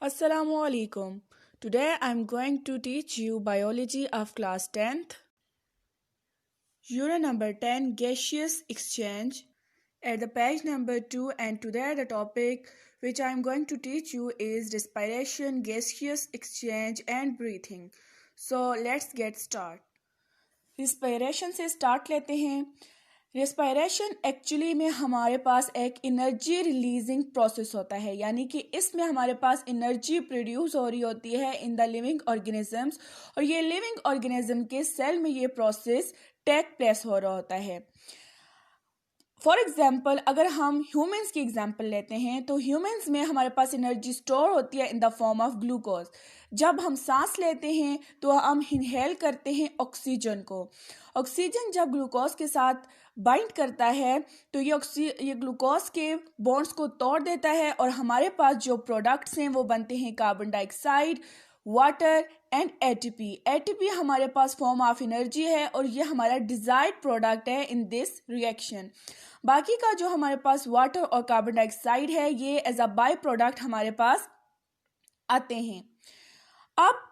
Assalamu alaikum. Today I'm going to teach you biology of class 10th. Unit number 10 gaseous exchange at the page number 2, and today the topic which I'm going to teach you is respiration, gaseous exchange and breathing. So let's get started. Respiration से start लेते हैं. Respiration actually में हमारे पास एक energy releasing process होता है, यानी कि इसमें हमारे पास एनर्जी प्रोड्यूस हो रही होती है इन द लिविंग ऑर्गेनिजम्स, और ये लिविंग ऑर्गेनिज्म के सेल में ये प्रोसेस टेक प्लेस हो रहा होता है. फॉर एग्जाम्पल अगर हम ह्यूमंस की एग्जाम्पल लेते हैं तो ह्यूमंस में हमारे पास एनर्जी स्टोर होती है in the form of glucose. जब हम सांस लेते हैं तो हम इनहेल करते हैं ऑक्सीजन को. ऑक्सीजन जब ग्लूकोज के साथ बाइंड करता है तो ये ग्लूकोज के बॉन्ड्स को तोड़ देता है और हमारे पास जो प्रोडक्ट्स हैं वो बनते हैं carbon dioxide, water and ATP. ATP हमारे पास फॉर्म ऑफ एनर्जी है और ये हमारा डिजायर्ड प्रोडक्ट है इन दिस रिएक्शन. बाकी का जो हमारे पास वाटर और कार्बन डाइऑक्साइड है ये एज अ बाय प्रोडक्ट हमारे पास आते हैं. अब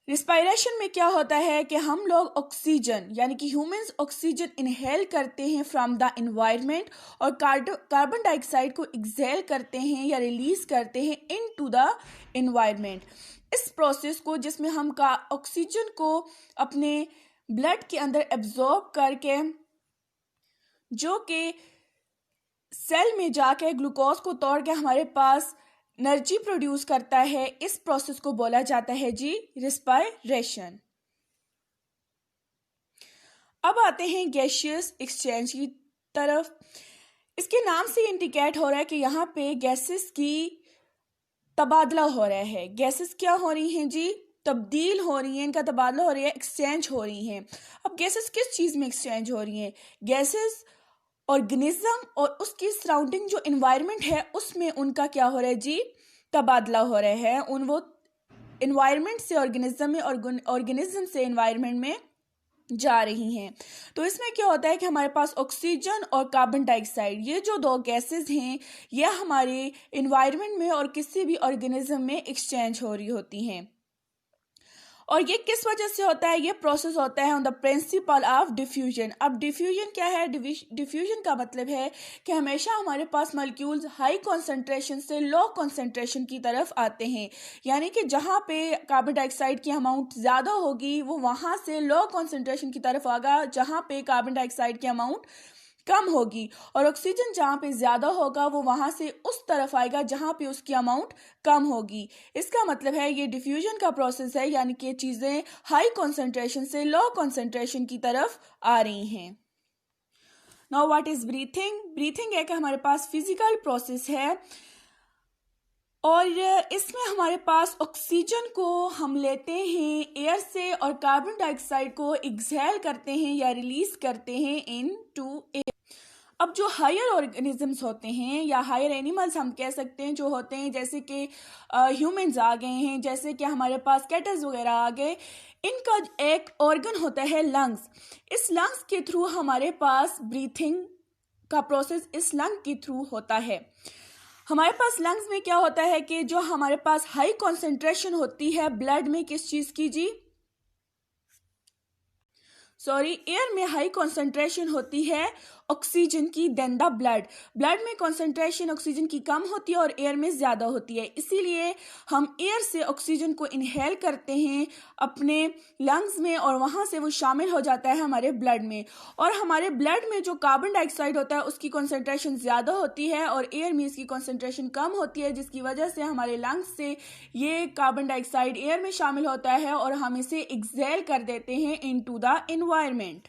रिस्पायरेशन में क्या होता है कि हम लोग ऑक्सीजन यानी कि ह्यूमंस ऑक्सीजन इनहेल करते हैं फ्रॉम द एनवायरनमेंट और कार्बन डाइऑक्साइड को एक्सहेल करते हैं या रिलीज करते हैं इनटू द एनवायरनमेंट. इस प्रोसेस को जिसमें हम ऑक्सीजन को अपने ब्लड के अंदर एब्जॉर्ब करके जो कि सेल में जाके ग्लूकोज को तोड़ के हमारे पास एनर्जी प्रोड्यूस करता है, इस प्रोसेस को बोला जाता है जी रिस्पायरेशन. अब आते हैं गैसियस एक्सचेंज की तरफ. इसके नाम से इंडिकेट हो रहा है कि यहाँ पे गैसेस की तबादला हो रहा है. गैसेस क्या हो रही हैं जी? तब्दील हो रही हैं, इनका तबादला हो रही है, एक्सचेंज हो रही हैं. अब गैसेस किस चीज़ में एक्सचेंज हो रही हैं? गैसेस ऑर्गेनिज्म और उसकी सराउंडिंग जो एनवायरनमेंट है उसमें उनका क्या हो रहा है जी? तबादला हो रहा है. वो एनवायरनमेंट से ऑर्गेनिज्म में, ऑर्गेनिज्म से एनवायरनमेंट में जा रही हैं. तो इसमें क्या होता है कि हमारे पास ऑक्सीजन और कार्बन डाइऑक्साइड ये जो दो गैसेस हैं ये हमारे एनवायरनमेंट में और किसी भी ऑर्गेनिज्म में एक्सचेंज हो रही होती हैं. और ये किस वजह से होता है? ये प्रोसेस होता है on the principle of diffusion. अब डिफ्यूजन क्या है? डिफ्यूजन का मतलब है कि हमेशा हमारे पास मॉलिक्यूल्स हाई कॉन्सेंट्रेशन से लो कॉन्सेंट्रेशन की तरफ आते हैं, यानी कि जहाँ पे कार्बन डाइऑक्साइड की अमाउंट ज़्यादा होगी वो वहाँ से लो कॉन्सेंट्रेशन की तरफ आएगा जहाँ पे कार्बन डाइऑक्साइड की अमाउंट कम होगी, और ऑक्सीजन जहाँ पे ज़्यादा होगा वो वहाँ से उस तरफ आएगा जहाँ पे उसकी अमाउंट कम होगी. इसका मतलब है ये डिफ्यूजन का प्रोसेस है, यानी कि चीज़ें हाई कॉन्सेंट्रेशन से लो कॉन्सेंट्रेशन की तरफ आ रही हैं. Now what is breathing? Breathing एक हमारे पास फिजिकल प्रोसेस है और इसमें हमारे पास ऑक्सीजन को हम लेते हैं एयर से और कार्बन डाइऑक्साइड को एक्सहेल करते हैं या रिलीज करते हैं इनटू एयर. अब जो हायर ऑर्गेनिजम्स होते हैं या हायर एनिमल्स हम कह सकते हैं जो होते हैं, जैसे कि ह्यूमंस आ गए हैं, जैसे कि हमारे पास कैटल्स वगैरह आ गए, इनका एक ऑर्गन होता है लंग्स. इस लंग्स के थ्रू हमारे पास ब्रीथिंग का प्रोसेस इस लंग के थ्रू होता है. हमारे पास लंग्स में क्या होता है कि जो हमारे पास हाई कॉन्सेंट्रेशन होती है ब्लड में, किस चीज़ की जी? एयर में हाई कॉन्सेंट्रेशन होती है ऑक्सीजन की देन द ब्लड. ब्लड में कॉन्सेंट्रेशन ऑक्सीजन की कम होती है और एयर में ज़्यादा होती है, इसीलिए हम एयर से ऑक्सीजन को इनहेल करते हैं अपने लंग्स में और वहाँ से वो शामिल हो जाता है हमारे ब्लड में. और हमारे ब्लड में जो कार्बन डाइऑक्साइड होता है उसकी कॉन्सेंट्रेशन ज़्यादा होती है और एयर में इसकी कॉन्सेंट्रेशन कम होती है, जिसकी वजह से हमारे लंग्स से ये कार्बन डाइऑक्साइड एयर में शामिल होता है और हम इसे एक्सहेल कर देते हैं इनटू द एनवायरनमेंट.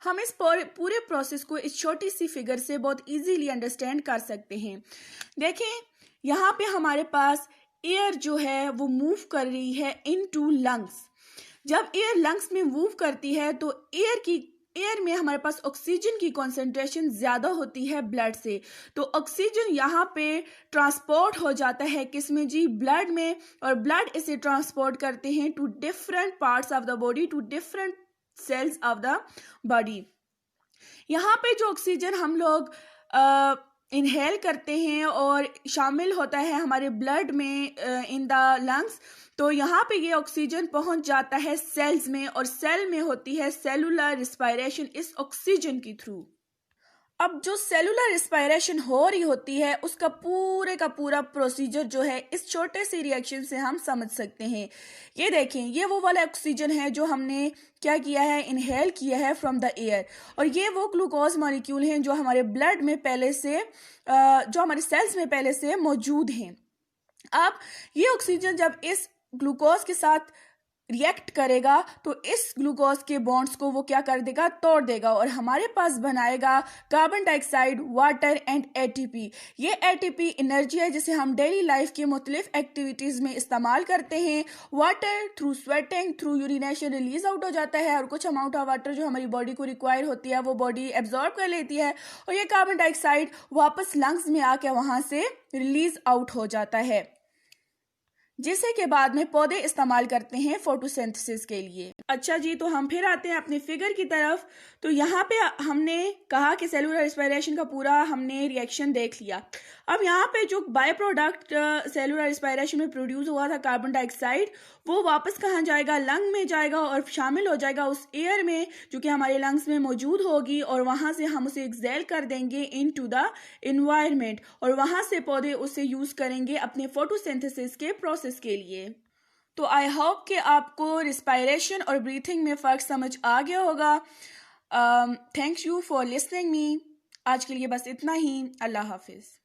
हम इस पूरे प्रोसेस को इस छोटी सी फिगर से बहुत इजीली अंडरस्टैंड कर सकते हैं. देखें यहाँ पे हमारे पास एयर जो है वो मूव कर रही है इनटू लंग्स. जब एयर लंग्स में मूव करती है तो एयर में हमारे पास ऑक्सीजन की कॉन्सेंट्रेशन ज़्यादा होती है ब्लड से, तो ऑक्सीजन यहाँ पे ट्रांसपोर्ट हो जाता है किसमें जी? ब्लड में, और ब्लड इसे ट्रांसपोर्ट करते हैं to different parts of the body, to different cells of the body. यहाँ पे जो ऑक्सीजन हम लोग इनहेल करते हैं और शामिल होता है हमारे ब्लड में इन द लंग्स, तो यहाँ पे ये ऑक्सीजन पहुंच जाता है सेल्स में और सेल में होती है सेलुलर रिस्पायरेशन इस ऑक्सीजन के थ्रू। अब जो सेलुलर रिस्पायरेशन हो रही होती है उसका पूरे का पूरा प्रोसीजर जो है इस छोटे से रिएक्शन से हम समझ सकते हैं। ये देखें, ये वो वाला ऑक्सीजन है जो हमने क्या किया है, इनहेल किया है फ्रॉम द एयर, और ये वो ग्लूकोज मॉलिक्यूल हैं जो हमारे ब्लड में पहले से जो हमारे सेल्स में पहले से मौजूद हैं। अब ये ऑक्सीजन जब इस ग्लूकोज के साथ रिएक्ट करेगा तो इस ग्लूकोज के बॉन्ड्स को वो क्या कर देगा, तोड़ देगा, और हमारे पास बनाएगा carbon dioxide, water and ATP. ये एटीपी एनर्जी है जिसे हम डेली लाइफ के मुख्तलिफ एक्टिविटीज में इस्तेमाल करते हैं। Water through sweating, through urination release out हो जाता है और कुछ अमाउंट ऑफ वाटर जो हमारी बॉडी को रिक्वायर होती है वो बॉडी एब्जॉर्ब कर लेती है, और ये कार्बन डाइऑक्साइड वापस लंग्स में आके वहां से रिलीज आउट हो जाता है, जिसे के बाद में पौधे इस्तेमाल करते हैं फोटोसिंथेसिस के लिए। अच्छा जी, तो हम फिर आते हैं अपने फिगर की तरफ। तो यहाँ पे हमने कहा कि सेलुलर रिस्पायरेशन का पूरा हमने रिएक्शन देख लिया। अब यहाँ पे जो बाय प्रोडक्ट सेलुलर रिस्पायरेशन में प्रोड्यूस हुआ था कार्बन डाइऑक्साइड, वो वापस कहाँ जाएगा, लंग में जाएगा और शामिल हो जाएगा उस एयर में जो कि हमारे लंग्स में मौजूद होगी, और वहाँ से हम उसे एक्सहेल कर देंगे इनटू द एनवायरनमेंट, और वहाँ से पौधे उसे यूज करेंगे अपने फोटोसिंथेसिस के प्रोसेस के लिए। तो आई होप कि आपको रिस्पायरेशन और ब्रीथिंग में फ़र्क समझ आ गया होगा। Thank you for listening me. आज के लिए बस इतना ही। अल्लाह हाफिज़।